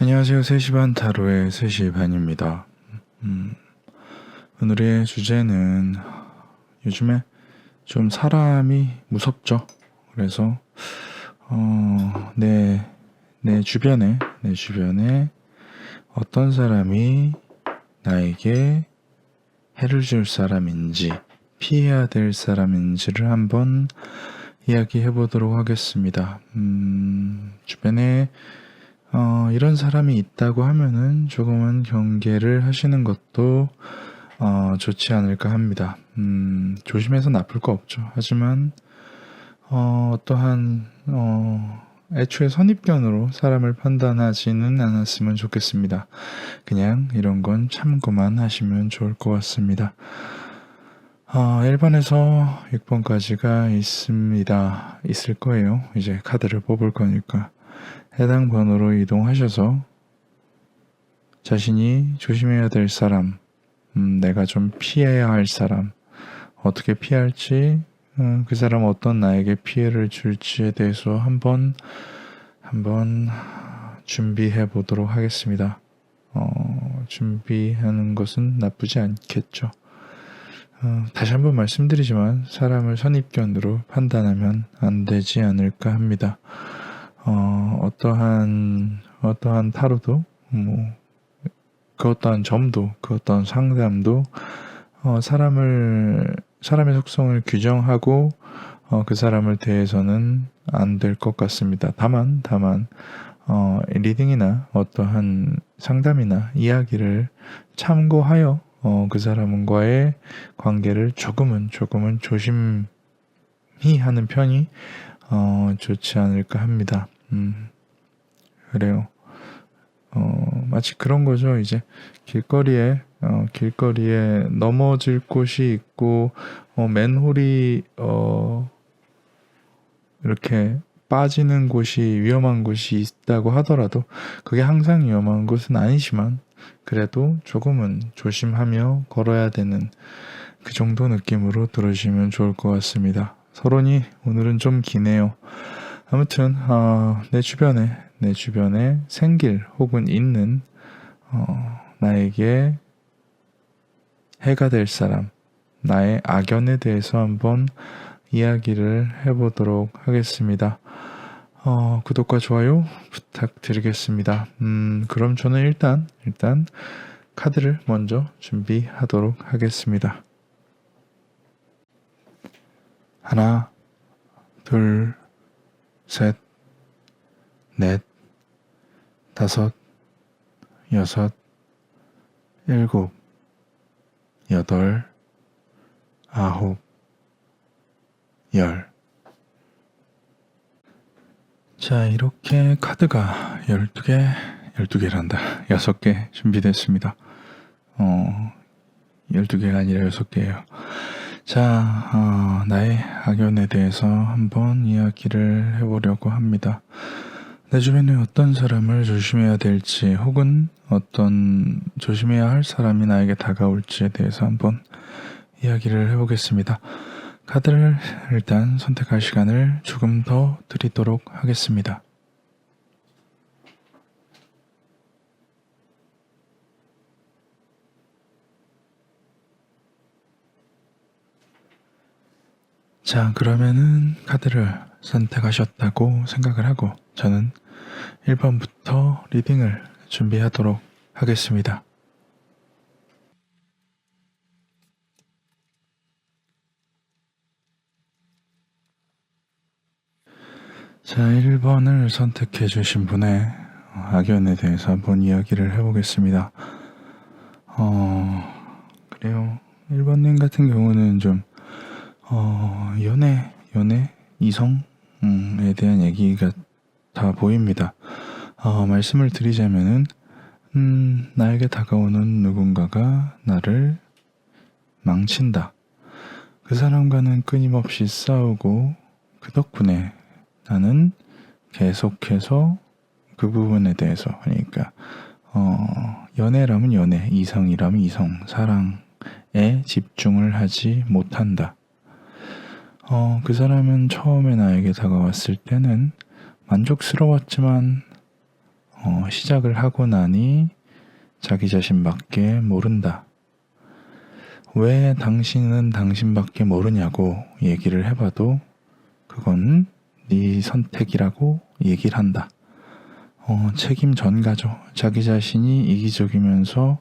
안녕하세요. 3시 반 타로의 3시 반입니다. 오늘의 주제는 요즘에 좀 사람이 무섭죠. 그래서 내 주변에 어떤 사람이 나에게 해를 줄 사람인지 피해야 될 사람인지를 한번 이야기해 보도록 하겠습니다. 주변에 이런 사람이 있다고 하면은 조금은 경계를 하시는 것도 좋지 않을까 합니다. 조심해서 나쁠 거 없죠. 하지만 어떠한 애초에 선입견으로 사람을 판단하지는 않았으면 좋겠습니다. 그냥 이런 건 참고만 하시면 좋을 것 같습니다. 1번에서 6번까지가 있을 거예요. 이제 카드를 뽑을 거니까. 해당 번호로 이동하셔서 자신이 조심해야 될 사람, 내가 좀 피해야 할 사람, 어떻게 피할지, 그 사람 어떤 나에게 피해를 줄지에 대해서 한번 준비해 보도록 하겠습니다. 준비하는 것은 나쁘지 않겠죠. 다시 한번 말씀드리지만 사람을 선입견으로 판단하면 안 되지 않을까 합니다. 어떠한 타로도, 그 어떠한 점도, 그 어떠한 상담도, 사람의 속성을 규정하고, 그 사람을 대해서는 안 될 것 같습니다. 다만, 리딩이나 어떠한 상담이나 이야기를 참고하여, 그 사람과의 관계를 조금은 조심히 하는 편이, 좋지 않을까 합니다. 그래요. 마치 그런 거죠. 이제 길거리에 넘어질 곳이 있고, 맨홀이, 이렇게 빠지는 곳이 위험한 곳이 있다고 하더라도, 그게 항상 위험한 곳은 아니지만, 그래도 조금은 조심하며 걸어야 되는 그 정도 느낌으로 들으시면 좋을 것 같습니다. 서론이 오늘은 좀 기네요. 아무튼 내 주변에 생길 혹은 있는 나에게 해가 될 사람, 나의 악연에 대해서 한번 이야기를 해보도록 하겠습니다. 구독과 좋아요 부탁드리겠습니다. 그럼 저는 일단 카드를 먼저 준비하도록 하겠습니다. 하나, 둘, 셋, 넷, 다섯, 여섯, 일곱, 여덟, 아홉, 열. 자, 이렇게 카드가 12개란다. 6개 준비됐습니다. 12개가 아니라 6개예요. 자, 나의 악연에 대해서 한번 이야기를 해보려고 합니다. 내 주변에 어떤 사람을 조심해야 될지 혹은 어떤 조심해야 할 사람이 나에게 다가올지에 대해서 한번 이야기를 해보겠습니다. 카드를 일단 선택할 시간을 조금 더 드리도록 하겠습니다. 자, 그러면은 카드를 선택하셨다고 생각을 하고 저는 1번부터 리딩을 준비하도록 하겠습니다. 자, 1번을 선택해 주신 분의 악연에 대해서 한번 이야기를 해보겠습니다. 그래요. 1번님 같은 경우는 좀 연애, 이성에 대한 얘기가 다 보입니다. 말씀을 드리자면은, 나에게 다가오는 누군가가 나를 망친다. 그 사람과는 끊임없이 싸우고, 그 덕분에 나는 계속해서 그 부분에 대해서, 그러니까, 연애라면 연애, 이성이라면 이성, 사랑에 집중을 하지 못한다. 그 사람은 처음에 나에게 다가왔을 때는 만족스러웠지만 시작을 하고 나니 자기 자신밖에 모른다. 왜 당신은 당신밖에 모르냐고 얘기를 해봐도 그건 네 선택이라고 얘기를 한다. 책임 전가죠. 자기 자신이 이기적이면서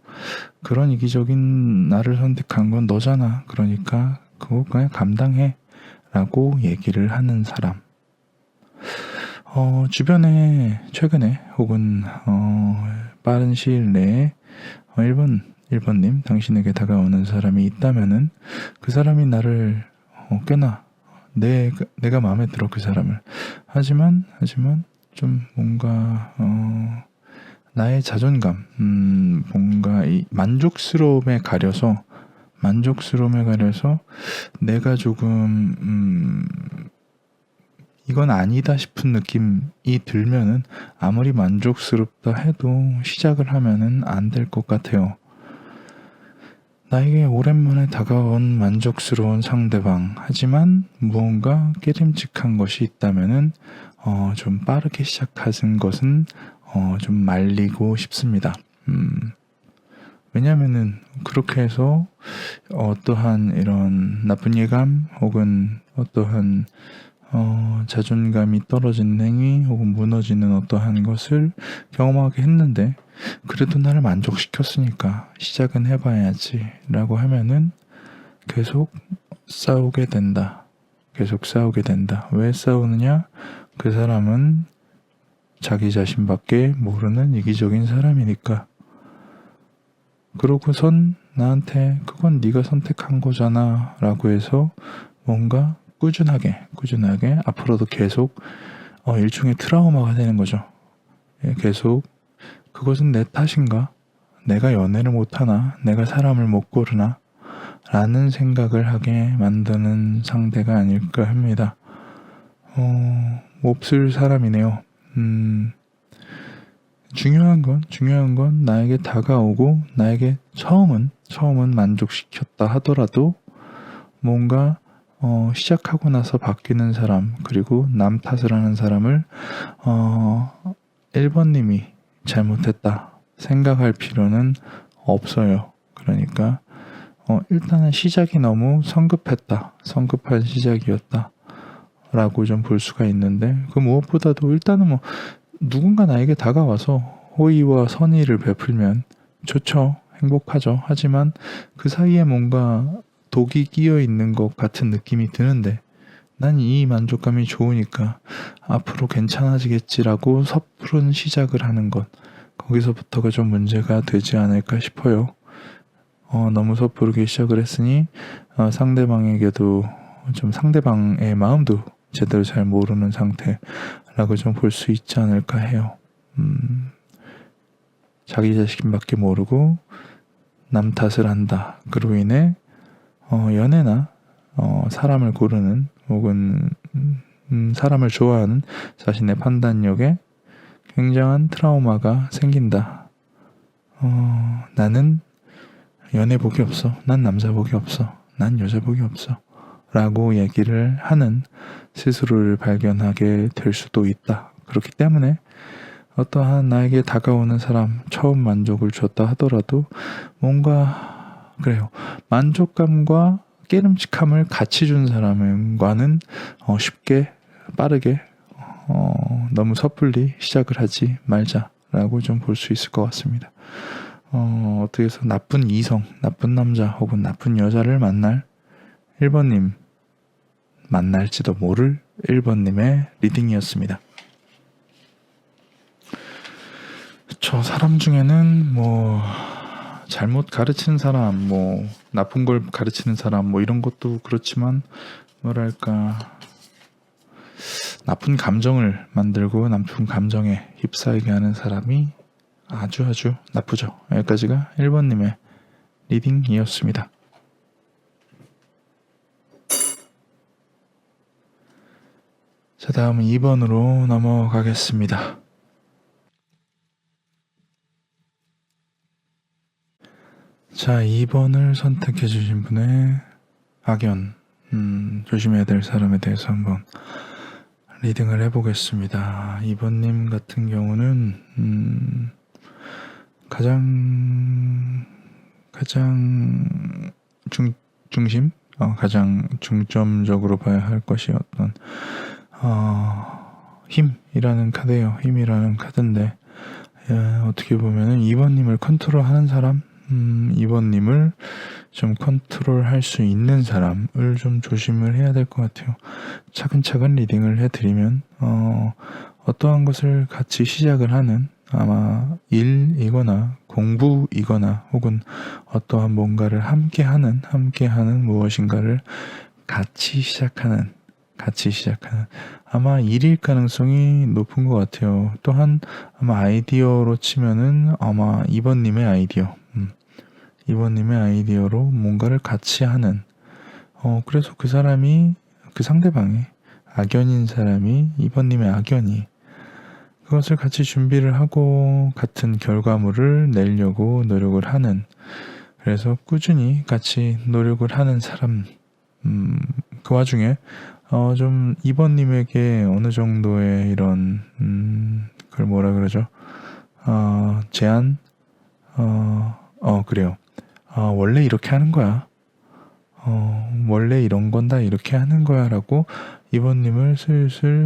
그런 이기적인 나를 선택한 건 너잖아. 그러니까 그거 그냥 감당해 라고 얘기를 하는 사람. 주변에 최근에 혹은 빠른 시일 내에 1번님 당신에게 다가오는 사람이 있다면은 그 사람이 나를 꽤나 내가 마음에 들어 그 사람을. 하지만 좀 뭔가 나의 자존감, 뭔가 이 만족스러움에 가려서 내가 조금 이건 아니다 싶은 느낌이 들면은 아무리 만족스럽다 해도 시작을 하면은 안 될 것 같아요. 나에게 오랜만에 다가온 만족스러운 상대방, 하지만 무언가 깨림칙한 것이 있다면은 좀 빠르게 시작하는 것은 좀 말리고 싶습니다. 왜냐면은 그렇게 해서 어떠한 이런 나쁜 예감 혹은 어떠한 자존감이 떨어지는 행위 혹은 무너지는 어떠한 것을 경험하게 했는데 그래도 나를 만족시켰으니까 시작은 해봐야지 라고 하면은 계속 싸우게 된다. 왜 싸우느냐? 그 사람은 자기 자신밖에 모르는 이기적인 사람이니까. 그러고선 나한테 그건 네가 선택한 거잖아 라고 해서 뭔가 꾸준하게 앞으로도 계속 일종의 트라우마가 되는 거죠. 계속 그것은 내 탓인가? 내가 연애를 못하나? 내가 사람을 못 고르나? 라는 생각을 하게 만드는 상대가 아닐까 합니다. 몹쓸 사람이네요. 중요한 건 나에게 다가오고 나에게 처음은 만족시켰다 하더라도 뭔가 시작하고 나서 바뀌는 사람, 그리고 남 탓을 하는 사람을 1번님이 잘못했다 생각할 필요는 없어요. 그러니까 일단은 시작이 너무 성급한 시작이었다 라고 좀 볼 수가 있는데, 그 무엇보다도 일단은 뭐 누군가 나에게 다가와서 호의와 선의를 베풀면 좋죠. 행복하죠. 하지만 그 사이에 뭔가 독이 끼어 있는 것 같은 느낌이 드는데 난 이 만족감이 좋으니까 앞으로 괜찮아지겠지라고 섣부른 시작을 하는 것, 거기서부터가 좀 문제가 되지 않을까 싶어요. 너무 섣부르게 시작을 했으니 상대방에게도 좀 상대방의 마음도 제대로 잘 모르는 상태라고 좀 볼 수 있지 않을까 해요. 자기 자신밖에 모르고 남 탓을 한다. 그로 인해 연애나 사람을 고르는 혹은 사람을 좋아하는 자신의 판단력에 굉장한 트라우마가 생긴다. 나는 연애복이 없어. 난 남자복이 없어. 난 여자복이 없어. 라고 얘기를 하는 스스로를 발견하게 될 수도 있다. 그렇기 때문에 어떠한 나에게 다가오는 사람, 처음 만족을 줬다 하더라도 뭔가 그래요. 만족감과 깨름칙함을 같이 준 사람과는 쉽게 빠르게 너무 섣불리 시작을 하지 말자라고 좀 볼 수 있을 것 같습니다. 어떻게 해서 나쁜 이성, 나쁜 남자 혹은 나쁜 여자를 만날 1번님, 만날지도 모를 1번님의 리딩이었습니다. 저 사람 중에는 뭐 잘못 가르치는 사람, 뭐 나쁜 걸 가르치는 사람, 뭐 이런 것도 그렇지만 뭐랄까 나쁜 감정을 만들고 나쁜 감정에 휩싸이게 하는 사람이 아주 나쁘죠. 여기까지가 1번님의 리딩이었습니다. 자, 다음은 2번으로 넘어가겠습니다. 자, 2번을 선택해 주신 분의 악연, 조심해야 될 사람에 대해서 한번 리딩을 해보겠습니다. 2번님 같은 경우는 가장 중심? 가장 중점적으로 봐야 할 것이 어떤 힘이라는 카드예요. 힘이라는 카드인데 어떻게 보면은 2번님을 컨트롤하는 사람, 2번님을 좀 컨트롤할 수 있는 사람을 좀 조심을 해야 될 것 같아요. 차근차근 리딩을 해드리면 어떠한 것을 같이 시작을 하는 아마 일이거나 공부이거나 혹은 어떠한 뭔가를 함께하는 무엇인가를 같이 시작하는 아마 일일 가능성이 높은 것 같아요. 또한 아마 아이디어로 치면은 아마 2번님의 아이디어 2번님의 아이디어로 뭔가를 같이 하는 그래서 그 상대방이 악연인 사람이 2번님의 악연이 그것을 같이 준비를 하고 같은 결과물을 내려고 노력을 하는 그래서 꾸준히 같이 노력을 하는 사람 그 와중에 좀 2번님에게 어느 정도의 이런 그걸 뭐라 그러죠? 제안? 그래요. 원래 이렇게 하는 거야. 원래 이런 건 다 이렇게 하는 거야 라고 2번님을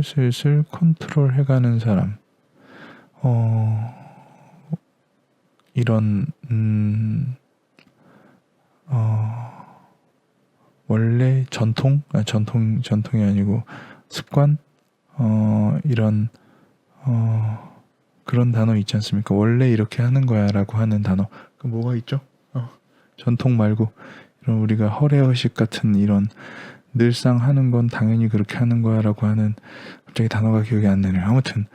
슬슬 컨트롤 해가는 사람. 이런 원래 전통이 아니고 습관 이런 그런 단어 있지 않습니까? 원래 이렇게 하는 거야 라고 하는 단어. 그 뭐가 있죠? 전통 말고 이런 우리가 허례허식 같은 이런 늘상 하는 건 당연히 그렇게 하는 거야 라고 하는 갑자기 단어가 기억이 안 나네요. 아무튼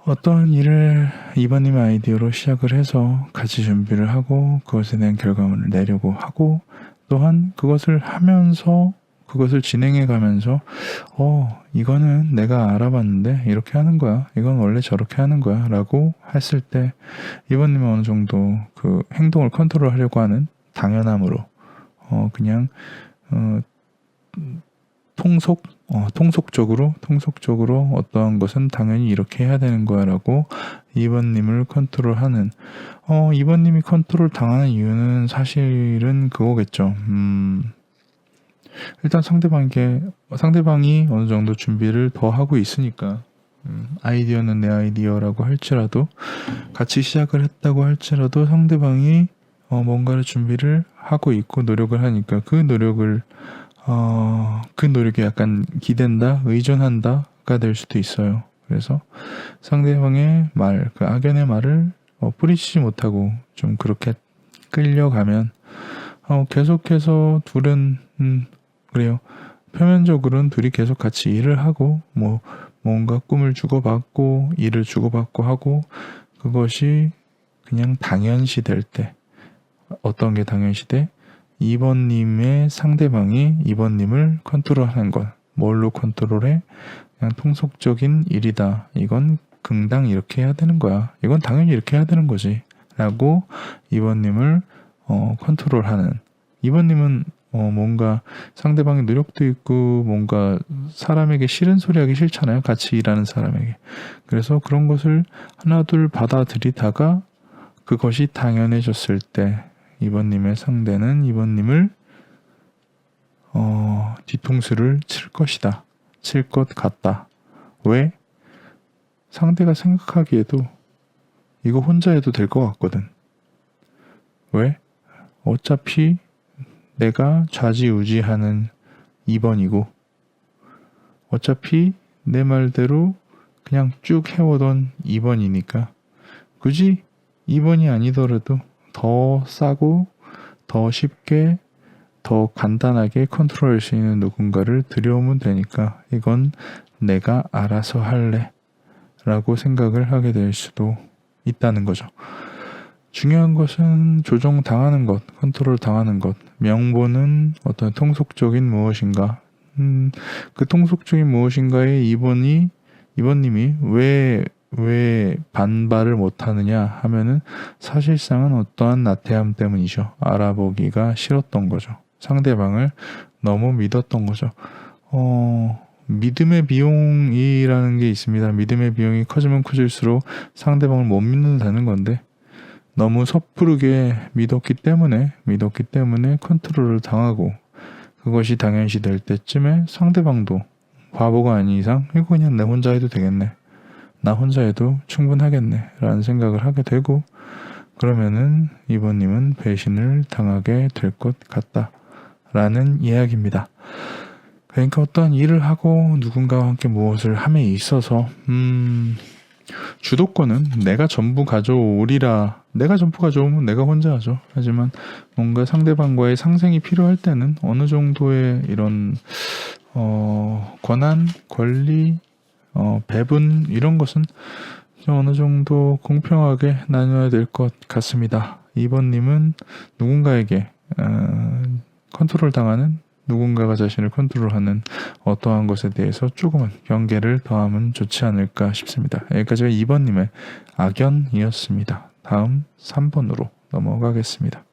어떤 일을 2번님의 아이디어로 시작을 해서 같이 준비를 하고 그것에 대한 결과물을 내려고 하고 또한 그것을 하면서 그것을 진행해 가면서 이거는 내가 알아봤는데 이렇게 하는 거야. 이건 원래 저렇게 하는 거야 라고 했을 때 2번님은 어느 정도 그 행동을 컨트롤하려고 하는 당연함으로 그냥 통속적으로 어떠한 것은 당연히 이렇게 해야 되는 거야 라고 2번님을 컨트롤하는 2번님이 컨트롤 당하는 이유는 사실은 그거겠죠. 일단 상대방이 어느 정도 준비를 더 하고 있으니까 아이디어는 내 아이디어라고 할지라도 같이 시작을 했다고 할지라도 상대방이 뭔가를 준비를 하고 있고 노력을 하니까 그 노력이 약간 기댄다, 의존한다가 될 수도 있어요. 그래서 상대방의 말, 그 악연의 말을 뿌리치지 못하고 좀 그렇게 끌려가면 계속해서 둘은 그래요. 표면적으로는 둘이 계속 같이 일을 하고 뭔가 꿈을 주고받고 일을 주고받고 하고 그것이 그냥 당연시 될 때 어떤 게 당연시 돼? 2번님의 상대방이 2번님을 컨트롤하는 것. 뭘로 컨트롤해? 그냥 통속적인 일이다. 이건 긍당 이렇게 해야 되는 거야. 이건 당연히 이렇게 해야 되는 거지. 라고 2번님을 컨트롤하는. 2번님은 뭔가 상대방의 노력도 있고 뭔가 사람에게 싫은 소리 하기 싫잖아요. 같이 일하는 사람에게. 그래서 그런 것을 하나둘 받아들이다가 그것이 당연해졌을 때 2번님의 상대는 2번님을 뒤통수를 칠 것이다. 칠 것 같다. 왜? 상대가 생각하기에도 이거 혼자 해도 될 것 같거든. 왜? 어차피 내가 좌지우지하는 2번이고 어차피 내 말대로 그냥 쭉 해오던 2번이니까 굳이 2번이 아니더라도 더 싸고 더 쉽게 더 간단하게 컨트롤할 수 있는 누군가를 들여오면 되니까 이건 내가 알아서 할래 라고 생각을 하게 될 수도 있다는 거죠. 중요한 것은 조종당하는 것, 컨트롤 당하는 것, 명분은 어떤 통속적인 무엇인가 그 통속적인 무엇인가에 2번님이 왜 반발을 못하느냐 하면은 사실상은 어떠한 나태함 때문이죠. 알아보기가 싫었던 거죠. 상대방을 너무 믿었던 거죠. 믿음의 비용이라는 게 있습니다. 믿음의 비용이 커지면 커질수록 상대방을 못 믿는다는 건데, 너무 섣부르게 믿었기 때문에 컨트롤을 당하고, 그것이 당연시 될 때쯤에 상대방도 바보가 아닌 이상 이거 그냥 내 혼자 해도 되겠네, 나 혼자 해도 충분하겠네 라는 생각을 하게 되고, 그러면은 이번님은 배신을 당하게 될 것 같다 라는 이야기입니다. 그러니까 어떤 일을 하고 누군가와 함께 무엇을 함에 있어서 주도권은 내가 전부 가져오리라. 내가 전부 가져오면 내가 혼자 하죠. 하지만 뭔가 상대방과의 상생이 필요할 때는 어느 정도의 이런 권한, 권리, 배분 이런 것은 어느 정도 공평하게 나눠야 될 것 같습니다. 2번님은 누군가에게 컨트롤 당하는, 누군가가 자신을 컨트롤하는 어떠한 것에 대해서 조금은 경계를 더하면 좋지 않을까 싶습니다. 여기까지가 2번님의 악연이었습니다. 다음 3번으로 넘어가겠습니다.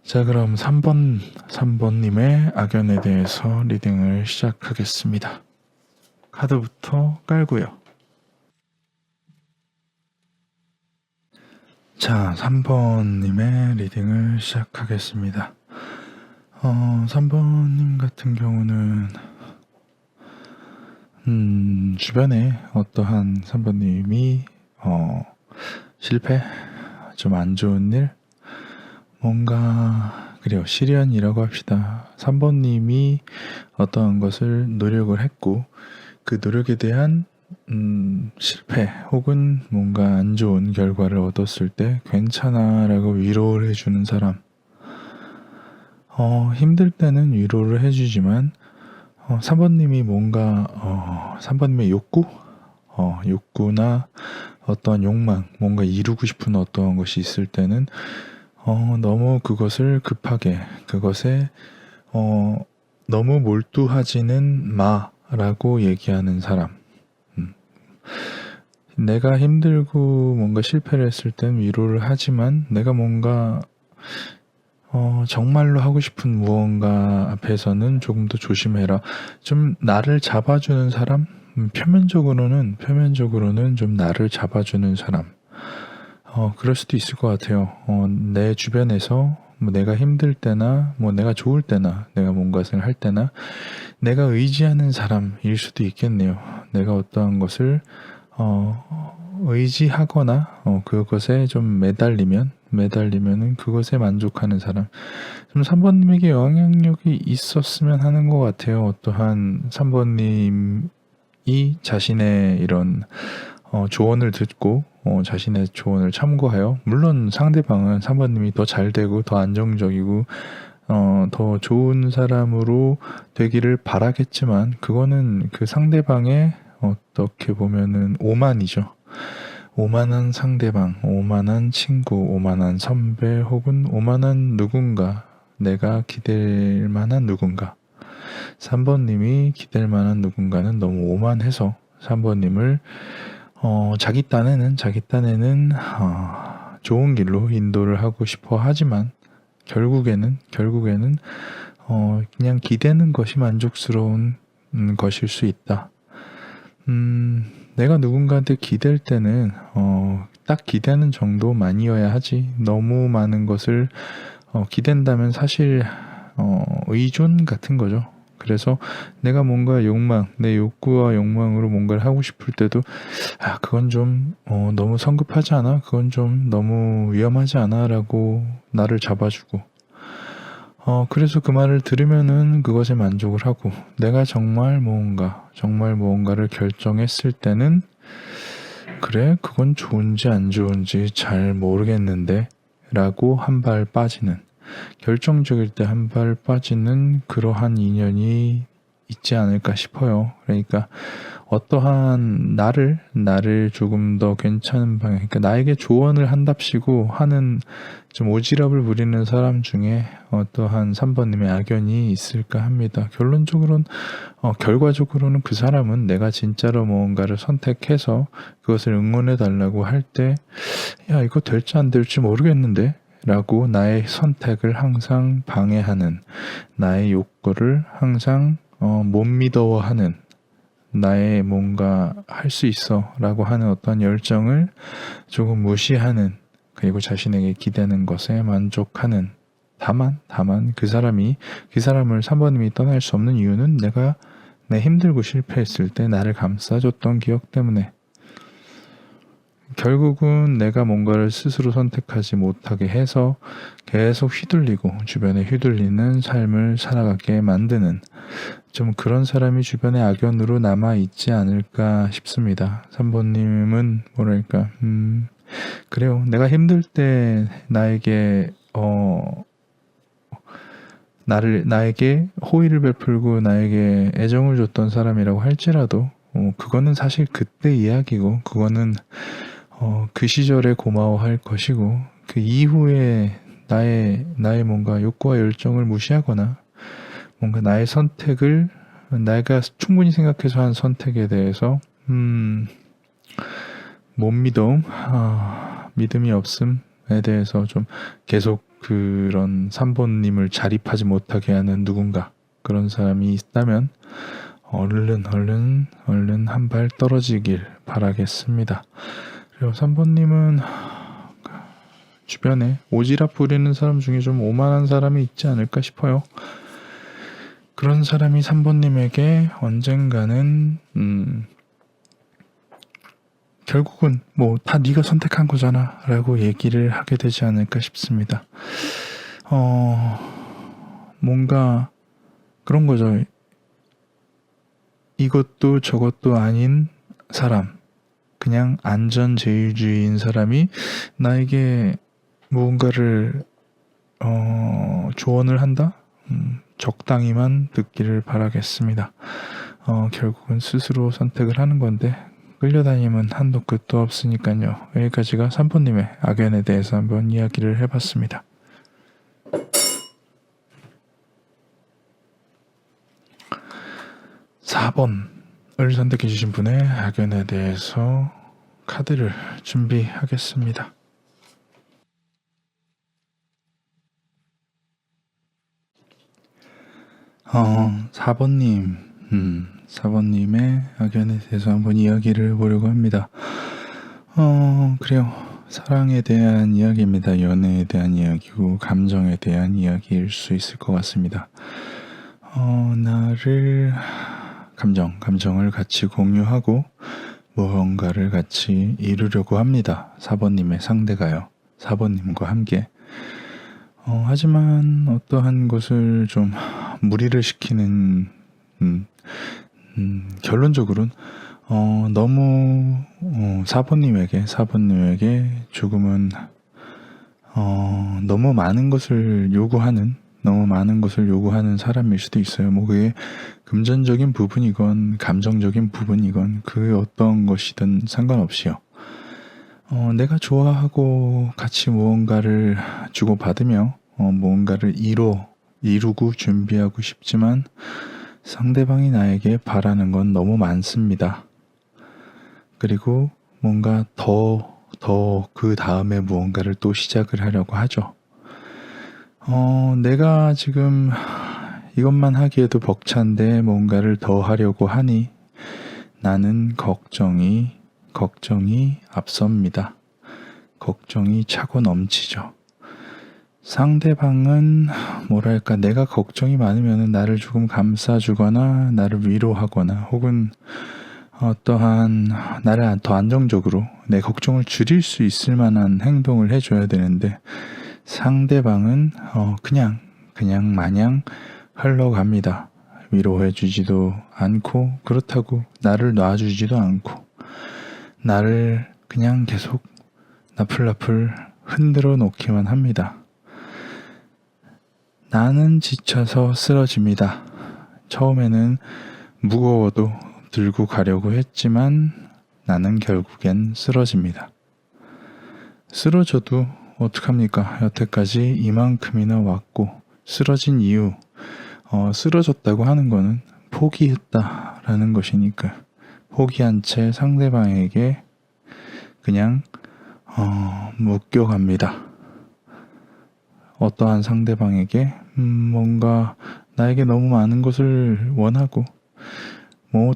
자, 그럼 3번님의 악연에 대해서 리딩을 시작하겠습니다. 카드부터 깔고요. 자, 3번님의 리딩을 시작하겠습니다. 3번님 같은 경우는 주변에 어떠한 3번님이 실패, 좀 안 좋은 일, 뭔가 그래요, 시련이라고 합시다. 3번님이 어떠한 것을 노력을 했고, 그 노력에 대한 실패 혹은 뭔가 안 좋은 결과를 얻었을 때 괜찮아 라고 위로를 해주는 사람, 힘들 때는 위로를 해주지만 3번님이 뭔가 3번님의 욕구나 어떤 욕망, 뭔가 이루고 싶은 어떠한 것이 있을 때는 너무 그것을 급하게, 그것에 너무 몰두하지는 마라고 얘기하는 사람. 내가 힘들고 뭔가 실패를 했을 땐 위로를 하지만, 내가 뭔가 정말로 하고 싶은 무언가 앞에서는 조금 더 조심해라. 좀 나를 잡아주는 사람, 표면적으로는 좀 나를 잡아주는 사람. 그럴 수도 있을 것 같아요. 내 주변에서 뭐 내가 힘들 때나 뭐 내가 좋을 때나 내가 뭔가를 할 때나 내가 의지하는 사람일 수도 있겠네요. 내가 어떠한 것을 의지하거나 그것에 좀 매달리면은 그것에 만족하는 사람. 좀 3번님에게 영향력이 있었으면 하는 것 같아요. 어떠한 3번님이 자신의 이런 조언을 듣고 자신의 조언을 참고하여, 물론 상대방은 3번님이 더 잘되고 더 안정적이고 더 좋은 사람으로 되기를 바라겠지만, 그거는 그 상대방의 어떻게 보면은 오만이죠. 오만한 상대방, 오만한 친구, 오만한 선배 혹은 오만한 누군가, 내가 기댈 만한 누군가. 3번님이 기댈 만한 누군가는 너무 오만해서 3번님을 자기 딴에는 좋은 길로 인도를 하고 싶어 하지만 결국에는 그냥 기대는 것이 만족스러운 것일 수 있다. 내가 누군가한테 기댈 때는 딱 기대는 정도만이어야 하지, 너무 많은 것을 기댄다면 사실 의존 같은 거죠. 그래서 내가 뭔가 내 욕구와 욕망으로 뭔가를 하고 싶을 때도 그건 좀 너무 성급하지 않아? 그건 좀 너무 위험하지 않아? 라고 나를 잡아주고, 그래서 그 말을 들으면은 그것에 만족을 하고, 내가 정말 무언가를 결정했을 때는 그래, 그건 좋은지 안 좋은지 잘 모르겠는데 라고 한 발 빠지는, 결정적일 때 한 발 빠지는 그러한 인연이 있지 않을까 싶어요. 그러니까 어떠한 나를 조금 더 괜찮은 방향, 그러니까 나에게 조언을 한답시고 하는 좀 오지랖을 부리는 사람 중에 어떠한 3번님의 악연이 있을까 합니다. 결과적으로는 그 사람은 내가 진짜로 무언가를 선택해서 그것을 응원해 달라고 할 때, 야, 이거 될지 안 될지 모르겠는데 라고 나의 선택을 항상 방해하는, 나의 욕구를 항상 못 믿어하는, 나의 뭔가 할 수 있어 라고 하는 어떤 열정을 조금 무시하는, 그리고 자신에게 기대는 것에 만족하는, 다만 그 사람을 3번님이 떠날 수 없는 이유는 내가 힘들고 실패했을 때 나를 감싸줬던 기억 때문에, 결국은 내가 뭔가를 스스로 선택하지 못하게 해서 계속 주변에 휘둘리는 삶을 살아가게 만드는, 좀 그런 사람이 주변에 악연으로 남아있지 않을까 싶습니다. 3번님은 뭐랄까, 그래요. 내가 힘들 때 나에게 호의를 베풀고 나에게 애정을 줬던 사람이라고 할지라도, 그거는 사실 그때 이야기고, 그거는 그 시절에 고마워할 것이고, 그 이후에 나의 뭔가 욕구와 열정을 무시하거나, 뭔가 나의 선택을, 내가 충분히 생각해서 한 선택에 대해서 못 믿음이 없음에 대해서 좀 계속 그런 3번님을 자립하지 못하게 하는 누군가, 그런 사람이 있다면 얼른 한 발 떨어지길 바라겠습니다. 그리고 3번님은 주변에 오지랖 부리는 사람 중에 좀 오만한 사람이 있지 않을까 싶어요. 그런 사람이 3번님에게 언젠가는 결국은 뭐 다 네가 선택한 거잖아 라고 얘기를 하게 되지 않을까 싶습니다. 뭔가 그런 거죠. 이것도 저것도 아닌 사람, 그냥 안전제일주의인 사람이 나에게 무언가를 조언을 한다? 적당히만 듣기를 바라겠습니다. 결국은 스스로 선택을 하는 건데 끌려다니면 한도 끝도 없으니까요. 여기까지가 3번님의 악연에 대해서 한번 이야기를 해봤습니다. (4번을) 선택해주신 분의 악연에 대해서 카드를 준비하겠습니다. (4번님) 4번님의 악연에 대해서 한번 이야기를 해보려고 합니다. 그래요. 사랑에 대한 이야기입니다. 연애에 대한 이야기고 감정에 대한 이야기일 수 있을 것 같습니다. 감정을 같이 공유하고 무언가를 같이 이루려고 합니다. 4번님의 상대가요. 4번님과 함께. 하지만 어떠한 것을 좀 무리를 시키는, 결론적으로는 너무 4번님에게 조금은 너무 많은 것을 요구하는 사람일 수도 있어요. 뭐 그게 금전적인 부분이건 감정적인 부분이건 그 어떤 것이든 상관없이요. 내가 좋아하고 같이 무언가를 주고받으며 무언가를 이루고 준비하고 싶지만 상대방이 나에게 바라는 건 너무 많습니다. 그리고 뭔가 더 그 다음에 무언가를 또 시작을 하려고 하죠. 내가 지금 이것만 하기에도 벅찬데 뭔가를 더 하려고 하니 나는 걱정이 앞섭니다. 걱정이 차고 넘치죠. 상대방은 뭐랄까, 내가 걱정이 많으면 나를 조금 감싸주거나 나를 위로하거나 혹은 어떠한 나를 더 안정적으로 내 걱정을 줄일 수 있을 만한 행동을 해줘야 되는데 상대방은 그냥 마냥 흘러갑니다. 위로해주지도 않고 그렇다고 나를 놔주지도 않고 나를 그냥 계속 나풀나풀 흔들어 놓기만 합니다. 나는 지쳐서 쓰러집니다. 처음에는 무거워도 들고 가려고 했지만 나는 결국엔 쓰러집니다. 쓰러져도 어떡합니까? 여태까지 이만큼이나 왔고 쓰러진 이유, 쓰러졌다고 하는 거는 포기했다라는 것이니까 포기한 채 상대방에게 그냥 묶여갑니다. 어떠한 상대방에게 뭔가 나에게 너무 많은 것을 원하고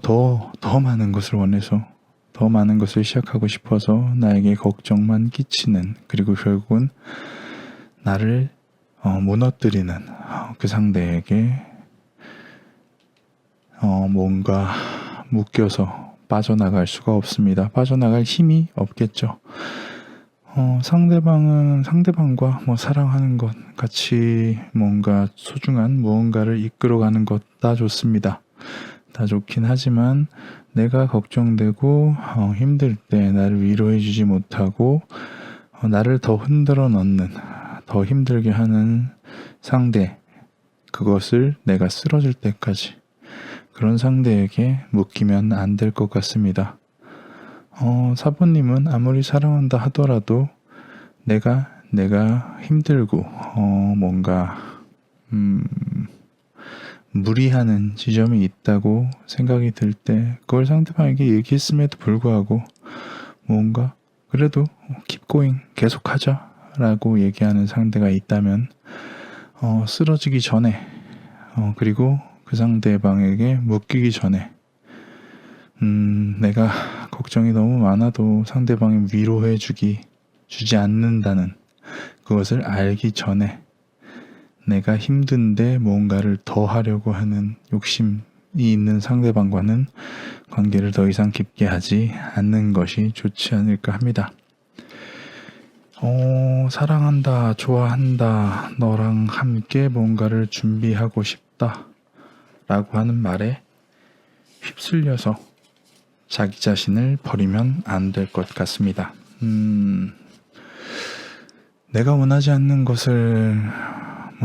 더 많은 것을 원해서 더 많은 것을 시작하고 싶어서 나에게 걱정만 끼치는, 그리고 결국은 나를 무너뜨리는 그 상대에게 뭔가 묶여서 빠져나갈 수가 없습니다. 빠져나갈 힘이 없겠죠. 상대방과 사랑하는 것, 같이 뭔가 소중한 무언가를 이끌어가는 것 다 좋습니다. 다 좋긴 하지만 내가 걱정되고 힘들 때 나를 위로해주지 못하고 나를 더 흔들어 넣는, 더 힘들게 하는 상대, 그것을 내가 쓰러질 때까지 그런 상대에게 묶이면 안 될 것 같습니다. 사부님은 아무리 사랑한다 하더라도 내가 힘들고 뭔가 무리하는 지점이 있다고 생각이 들 때 그걸 상대방에게 얘기했음에도 불구하고 뭔가 그래도 keep going, 계속하자 라고 얘기하는 상대가 있다면 쓰러지기 전에 그리고 그 상대방에게 묶이기 전에 내가 걱정이 너무 많아도 상대방이 주지 않는다는 그것을 알기 전에 내가 힘든데 뭔가를 더 하려고 하는 욕심이 있는 상대방과는 관계를 더 이상 깊게 하지 않는 것이 좋지 않을까 합니다. 사랑한다, 좋아한다, 너랑 함께 뭔가를 준비하고 싶다 라고 하는 말에 휩쓸려서 자기 자신을 버리면 안 될 것 같습니다. 내가 원하지 않는 것을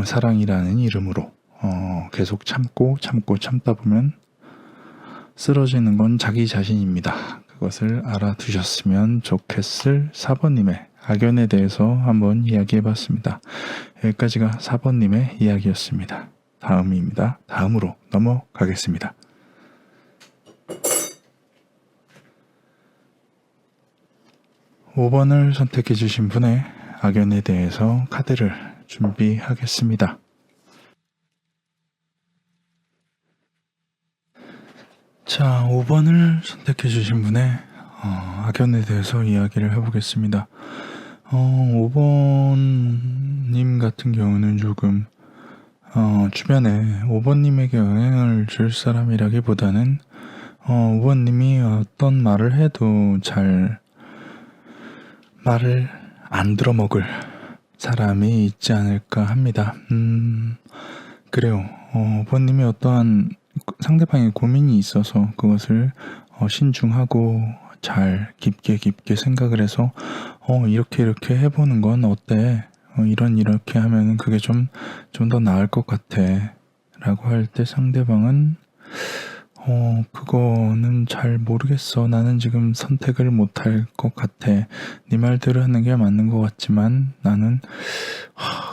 사랑이라는 이름으로 계속 참다 보면 쓰러지는 건 자기 자신입니다. 그것을 알아두셨으면 좋겠을 4번님의 악연에 대해서 한번 이야기해봤습니다. 여기까지가 4번님의 이야기였습니다. 다음으로 넘어가겠습니다. 5번을 선택해 주신 분의 악연에 대해서 카드를 준비하겠습니다. 자, 5번을 선택해 주신 분의 악연에 대해서 이야기를 해보겠습니다. 5번님 같은 경우는 조금 주변에 5번님에게 영향을 줄 사람이라기보다는 5번님이 어떤 말을 해도 잘 말을 안 들어먹을 사람이 있지 않을까 합니다. 그래요. 5번님이 어떠한 상대방의 고민이 있어서 그것을 신중하고 잘 깊게 생각을 해서 이렇게 해보는 건 어때? 이렇게 하면은 그게 좀 더 나을 것 같아 라고 할 때 상대방은 그거는 잘 모르겠어. 나는 지금 선택을 못할 것 같아. 네 말대로 하는 게 맞는 것 같지만 나는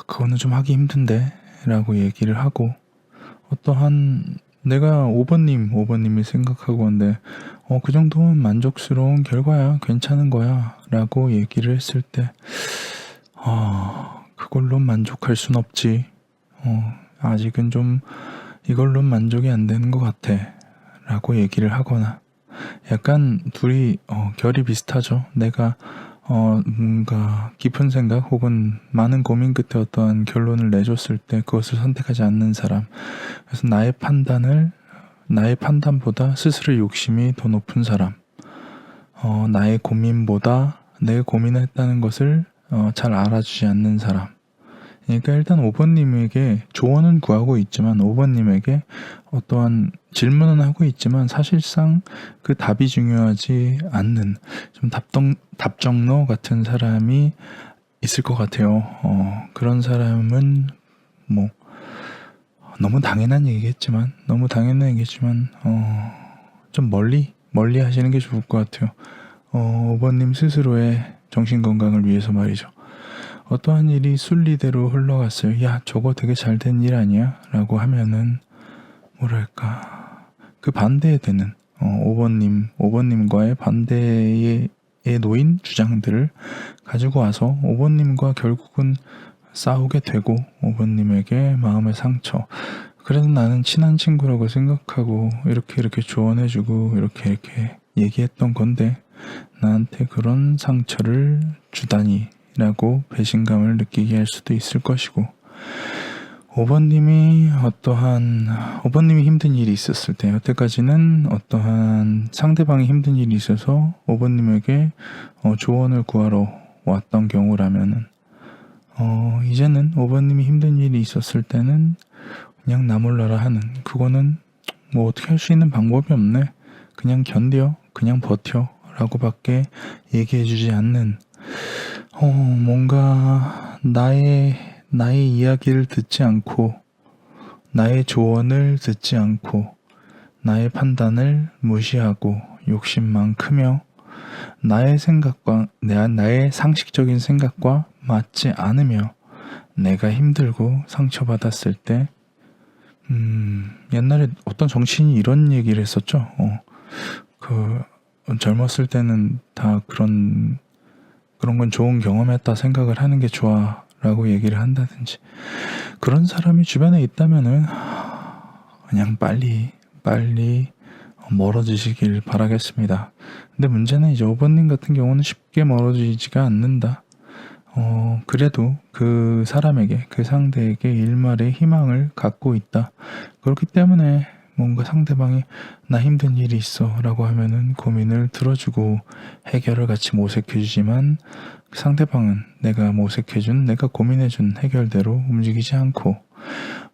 그거는 좀 하기 힘든데 라고 얘기를 하고, 어떠한 내가 5번님이 생각하고 한데 그 정도면 만족스러운 결과야, 괜찮은 거야 라고 얘기를 했을 때 그걸로 만족할 순 없지. 아직은 좀 이걸로 만족이 안 되는 것 같아 라고 얘기를 하거나, 약간 둘이 결이 비슷하죠. 내가 뭔가 깊은 생각 혹은 많은 고민 끝에 어떠한 결론을 내줬을 때 그것을 선택하지 않는 사람. 그래서 나의 판단보다 스스로의 욕심이 더 높은 사람. 나의 고민보다 내가 고민을 했다는 것을 잘 알아주지 않는 사람. 그러니까 일단 5번님에게 조언은 구하고 있지만 5번님에게 어떠한 질문은 하고 있지만 사실상 그 답이 중요하지 않는 좀 답정너 같은 사람이 있을 것 같아요. 그런 사람은 너무 당연한 얘기겠지만 좀 멀리 하시는 게 좋을 것 같아요. 5번님 스스로의 정신건강을 위해서 말이죠. 어떠한 일이 순리대로 흘러갔어요. 야, 저거 되게 잘 된 일 아니야? 라고 하면은 그 반대에 되는 5번님과의 반대에 놓인 주장들을 가지고 와서 5번님과 결국은 싸우게 되고 5번님에게 마음의 상처. 그래도 나는 친한 친구라고 생각하고 이렇게 조언해주고 이렇게 얘기했던 건데 나한테 그런 상처를 주다니 라고 배신감을 느끼게 할 수도 있을 것이고 5번님이 힘든 일이 있었을 때 여태까지는 어떠한 상대방이 힘든 일이 있어서 5번님에게 조언을 구하러 왔던 경우라면은 이제는 5번님이 힘든 일이 있었을 때는 그냥 나 몰라라 하는 그거는 뭐 어떻게 할 수 있는 방법이 없네. 그냥 견뎌. 그냥 버텨. 라고 밖에 얘기해주지 않는 뭔가 나의 이야기를 듣지 않고 나의 조언을 듣지 않고 나의 판단을 무시하고 욕심만 크며 나의 생각과 나의 상식적인 생각과 맞지 않으며 내가 힘들고 상처받았을 때 옛날에 어떤 정치인이 이런 얘기를 했었죠. 젊었을 때는 다 그런 건 좋은 경험했다 생각을 하는 게 좋아 라고 얘기를 한다든지 그런 사람이 주변에 있다면은 그냥 빨리 멀어지시길 바라겠습니다. 근데 문제는 이제 5번님 같은 경우는 쉽게 멀어지지가 않는다. 그래도 그 사람에게 그 상대에게 일말의 희망을 갖고 있다. 그렇기 때문에 뭔가 상대방이 나 힘든 일이 있어 라고 하면은 고민을 들어주고 해결을 같이 모색해주지만 상대방은 내가 모색해준 내가 고민해준 해결대로 움직이지 않고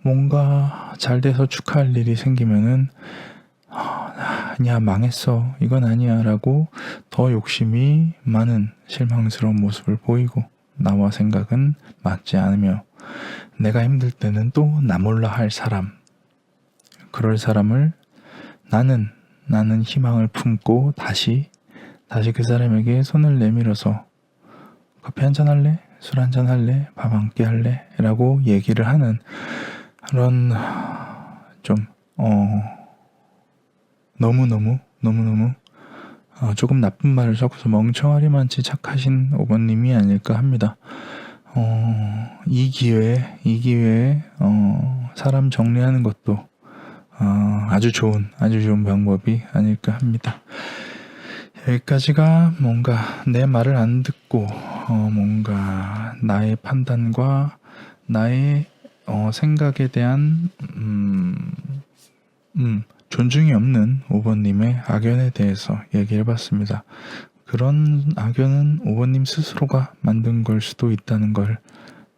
뭔가 잘 돼서 축하할 일이 생기면은 아니야 망했어 이건 아니야 라고 더 욕심이 많은 실망스러운 모습을 보이고 나와 생각은 맞지 않으며 내가 힘들 때는 또 나 몰라 할 사람 그럴 사람을 나는 희망을 품고 다시 그 사람에게 손을 내밀어서 커피 한잔 할래? 술 한잔 할래? 밥 함께 할래? 라고 얘기를 하는 그런 좀 너무너무 조금 나쁜 말을 섞어서 멍청하리만치 착하신 5번님이 아닐까 합니다. 이 기회에 사람 정리하는 것도 아주 좋은 방법이 아닐까 합니다. 여기까지가 뭔가 내 말을 안 듣고 뭔가 나의 판단과 나의 생각에 대한 존중이 없는 5번님의 악연에 대해서 얘기해봤습니다. 그런 악연은 5번님 스스로가 만든 걸 수도 있다는 걸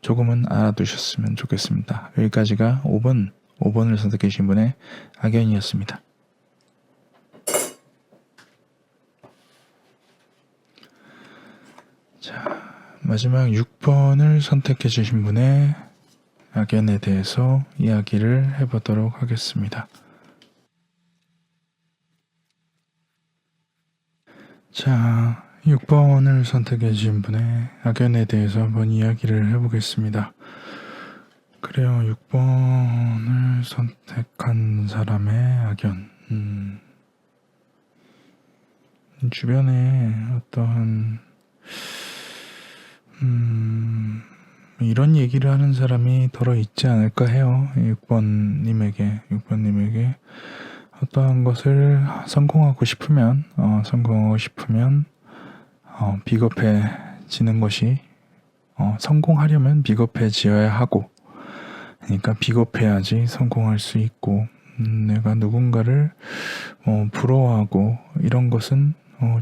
조금은 알아두셨으면 좋겠습니다. 여기까지가 5번을 선택해 주신 분의 악연이었습니다. 자, 마지막 6번을 선택해 주신 분의 악연에 대해서 이야기를 해보도록 하겠습니다. 자, 6번을 선택해 주신 분의 악연에 대해서 한번 이야기를 해보겠습니다. 그래요, 6번을 선택한 사람의 악연. 주변에 어떠한 이런 얘기를 하는 사람이 덜어 있지 않을까 해요. 6번님에게 어떠한 것을 성공하고 싶으면 비겁해지는 것이 성공하려면 비겁해지어야 하고 그러니까 비겁해야지 성공할 수 있고 내가 누군가를 부러워하고 이런 것은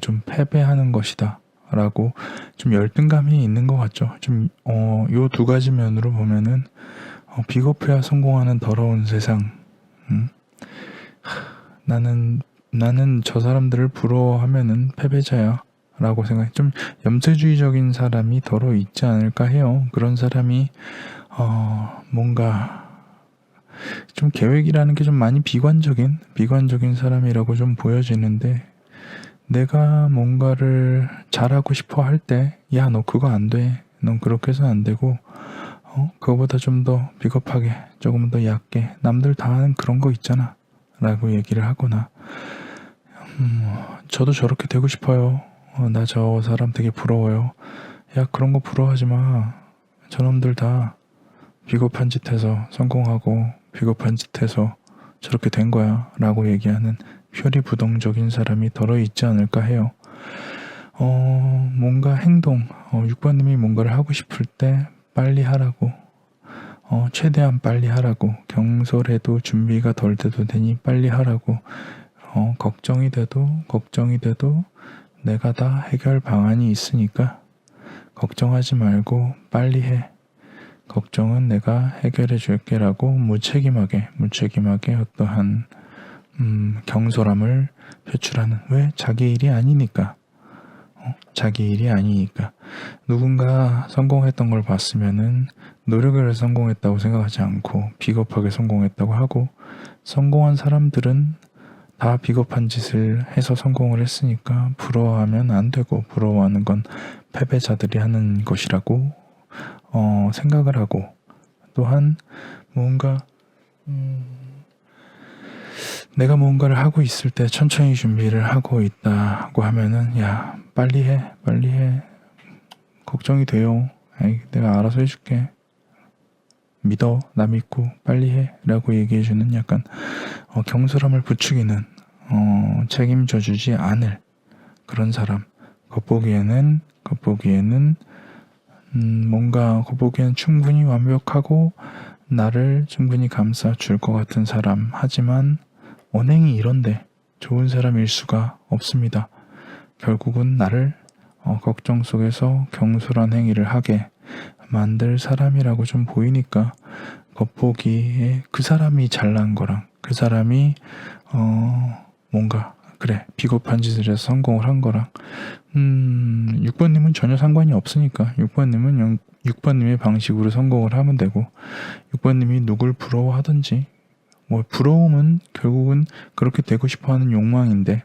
좀 패배하는 것이다 라고 좀 열등감이 있는 것 같죠. 좀 요 두 가지 면으로 보면은 비겁해야 성공하는 더러운 세상. 나는 저 사람들을 부러워하면은 패배자야 라고 생각해. 좀 염세주의적인 사람이 더러 있지 않을까 해요. 그런 사람이 뭔가 좀 계획이라는 게 좀 많이 비관적인 사람이라고 좀 보여지는데 내가 뭔가를 잘하고 싶어 할 때 야 너 그거 안 돼. 넌 그렇게 해서 안 되고 그거보다 좀 더 비겁하게 조금 더 얕게 남들 다 하는 그런 거 있잖아 라고 얘기를 하거나 저도 저렇게 되고 싶어요. 나 저 사람 되게 부러워요. 야 그런 거 부러워하지 마. 저놈들 다 비겁한 짓 해서 성공하고 비겁한 짓 해서 저렇게 된 거야 라고 얘기하는 표리부동적인 사람이 덜어 있지 않을까 해요. 뭔가 행동, 6번님이 뭔가를 하고 싶을 때 빨리 하라고, 최대한 빨리 하라고, 경솔해도 준비가 덜 돼도 되니 빨리 하라고, 걱정이 돼도 내가 다 해결 방안이 있으니까 걱정하지 말고 빨리 해. 걱정은 내가 해결해 줄게 라고 무책임하게 어떠한 경솔함을 표출하는, 왜? 자기 일이 아니니까. 자기 일이 아니니까. 누군가 성공했던 걸 봤으면은 노력을 해서 성공했다고 생각하지 않고 비겁하게 성공했다고 하고, 성공한 사람들은 다 비겁한 짓을 해서 성공을 했으니까 부러워하면 안 되고, 부러워하는 건 패배자들이 하는 것이라고 생각을 하고, 또한 뭔가 내가 뭔가를 하고 있을 때 천천히 준비를 하고 있다고 하면은, 야, 빨리 해. 걱정이 돼요. 아이, 내가 알아서 해줄게. 믿어. 나 믿고 빨리 해. 라고 얘기해주는 약간 경솔함을 부추기는, 책임져 주지 않을 그런 사람. 겉보기에는 겉보기에는 충분히 완벽하고 나를 충분히 감싸줄 것 같은 사람. 하지만 언행이 이런데 좋은 사람일 수가 없습니다. 결국은 나를 걱정 속에서 경솔한 행위를 하게 만들 사람이라고 좀 보이니까, 겉보기에 그 사람이 잘난 거랑 그 사람이 뭔가 그래 비겁한 짓을 해서 성공을 한 거랑 6번님은 전혀 상관이 없으니까 6번님의 방식으로 성공을 하면 되고, 6번님이 누굴 부러워하든지, 뭐 부러움은 결국은 그렇게 되고 싶어하는 욕망인데,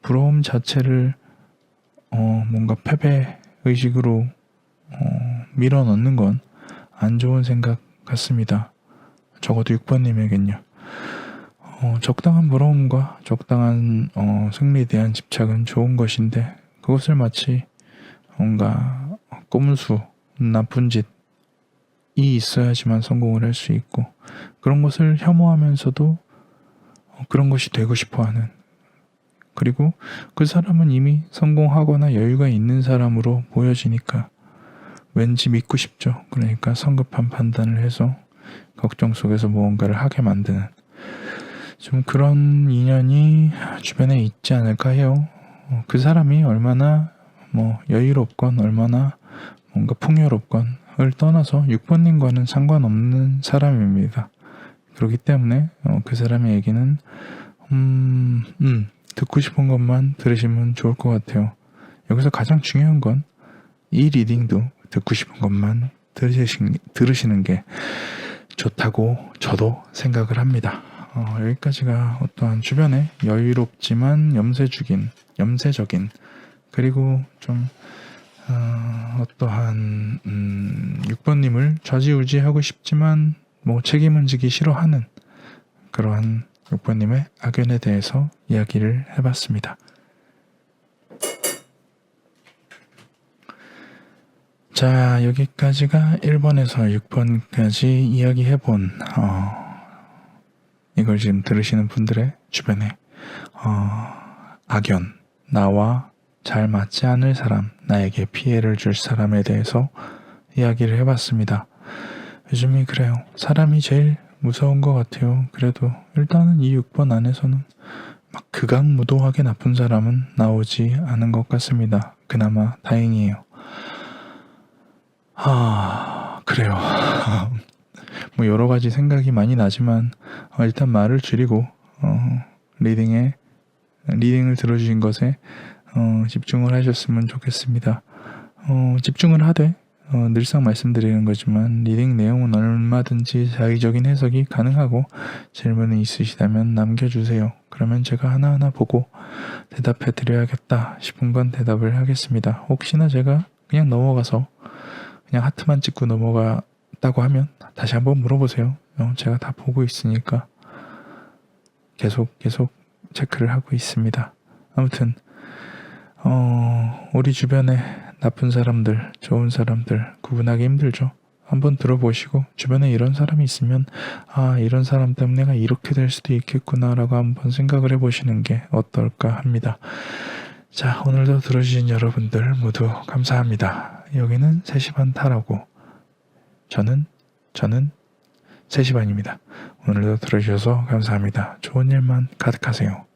부러움 자체를 뭔가 패배 의식으로 밀어넣는 건 안 좋은 생각 같습니다. 적어도 6번님에겐요. 적당한 부러움과 적당한 승리에 대한 집착은 좋은 것인데, 그것을 마치 뭔가 꼼수, 나쁜 짓이 있어야지만 성공을 할 수 있고, 그런 것을 혐오하면서도 그런 것이 되고 싶어하는, 그리고 그 사람은 이미 성공하거나 여유가 있는 사람으로 보여지니까 왠지 믿고 싶죠. 그러니까 성급한 판단을 해서 걱정 속에서 무언가를 하게 만드는, 좀 그런 인연이 주변에 있지 않을까 해요. 그 사람이 얼마나 여유롭건 얼마나 뭔가 풍요롭건을 떠나서 6번님과는 상관없는 사람입니다. 그렇기 때문에 그 사람의 얘기는 듣고 싶은 것만 들으시면 좋을 것 같아요. 여기서 가장 중요한 건 이 리딩도 듣고 싶은 것만 들으시는 게 좋다고 저도 생각을 합니다. 여기까지가 어떠한 주변에 여유롭지만 염세적인, 그리고 좀 어떠한 6번님을 좌지우지하고 싶지만 책임은 지기 싫어하는 그러한 6번님의 악연에 대해서 이야기를 해봤습니다. 자, 여기까지가 1번에서 6번까지 이야기해본 이걸 지금 들으시는 분들의 주변에 악연, 나와 잘 맞지 않을 사람, 나에게 피해를 줄 사람에 대해서 이야기를 해봤습니다. 요즘이 그래요. 사람이 제일 무서운 것 같아요. 그래도 일단은 이 6번 안에서는 막 극악무도하게 나쁜 사람은 나오지 않은 것 같습니다. 그나마 다행이에요. 그래요. 여러 가지 생각이 많이 나지만 일단 말을 줄이고 리딩을 들어주신 것에 집중을 하셨으면 좋겠습니다. 집중을 하되 늘상 말씀드리는 거지만 리딩 내용은 얼마든지 자의적인 해석이 가능하고, 질문이 있으시다면 남겨주세요. 그러면 제가 하나하나 보고 대답해 드려야겠다 싶은 건 대답을 하겠습니다. 혹시나 제가 그냥 넘어가서 그냥 하트만 찍고 넘어갔다고 하면 다시 한번 물어보세요. 제가 다 보고 있으니까 계속 체크를 하고 있습니다. 아무튼 우리 주변에 나쁜 사람들, 좋은 사람들 구분하기 힘들죠. 한번 들어보시고 주변에 이런 사람이 있으면 이런 사람 때문에 내가 이렇게 될 수도 있겠구나라고 한번 생각을 해보시는 게 어떨까 합니다. 자, 오늘도 들어주신 여러분들 모두 감사합니다. 여기는 3시 반 타라고. 저는 3시 반입니다. 오늘도 들어주셔서 감사합니다. 좋은 일만 가득하세요.